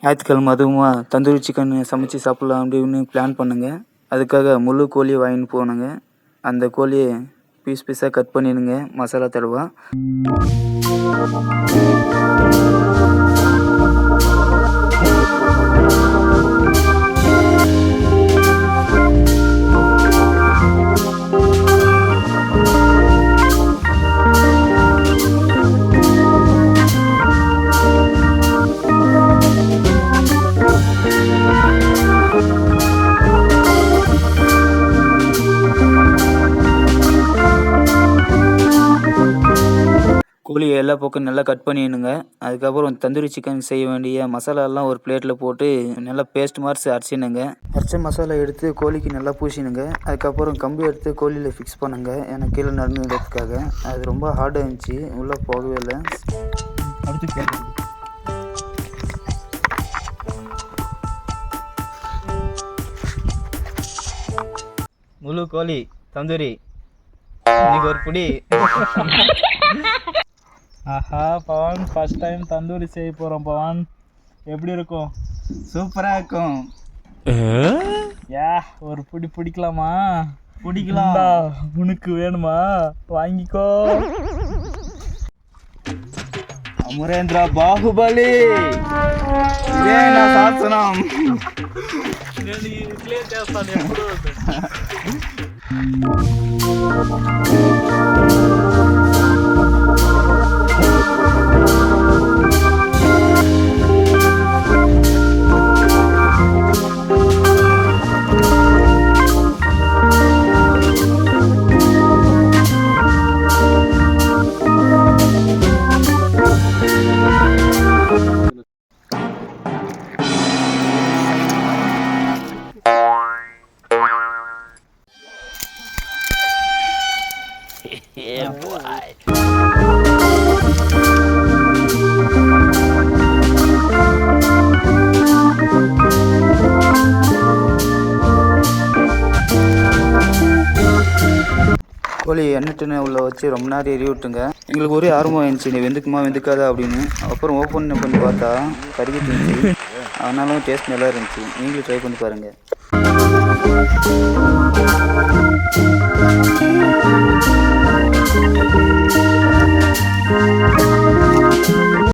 ஞாயிற்றுக்கிழமை அதுவுமா தந்தூரி சிக்கன் சமைச்சு சாப்பிட்லாம் அப்படின்னு பிளான் பண்ணுங்க. அதுக்காக முழு கோழியை வாங்கின்னு போனேங்க. அந்த கோழியை பீஸ் பீஸாக கட் பண்ணிடுங்க மசாலா தடவை. கோழியை எல்லா பக்கம் நல்லா கட் பண்ணிடணுங்க. அதுக்கப்புறம் தந்தூரி சிக்கன் செய்ய வேண்டிய மசாலாலாம் ஒரு பிளேட்டில் போட்டு நல்லா பேஸ்ட் மாதிரி அரைச்சினுங்க. அரைச்ச மசாலா எடுத்து கோழிக்கு நல்லா பூசினுங்க. அதுக்கப்புறம் கம்பி எடுத்து கோழியில் ஃபிக்ஸ் பண்ணுங்க. எனக்கு கீழே நடந்துக்கிறதுக்காக அது ரொம்ப ஹார்டாக இருந்துச்சு, உள்ளே போகவே இல்லை. முழு கோழி தந்தூரி இன்னைக்கு ஒரு புடி. ஆஹா பவன், ஃபர்ஸ்ட் டைம் தந்தூரி செய்ய போகிறோம் பவன். எப்படி இருக்கும்? சூப்பராக இருக்கும். ஒரு பிடி பிடிக்கலாமா? பிடிக்கலாம். உனக்கு வேணுமா? வாங்கிக்கோ. அமரேந்திரா பாகுபலி சாசனம். கோழி எண்ணெய் உள்ள வச்சு ரொம்ப நேரம் எரி விட்டுங்க. எங்களுக்கு ஒரே ஆர்வம் ஆயிடுச்சு, நீ வெந்துக்குமா வெந்துக்காதா அப்படின்னு. அப்புறம் ஓப்பன் பண்ணி பார்த்தா கருகி இருந்துச்சு. அதனாலும் டேஸ்ட் நல்லா இருந்துச்சு. நீங்களும் ட்ரை பண்ணி பாருங்கள்.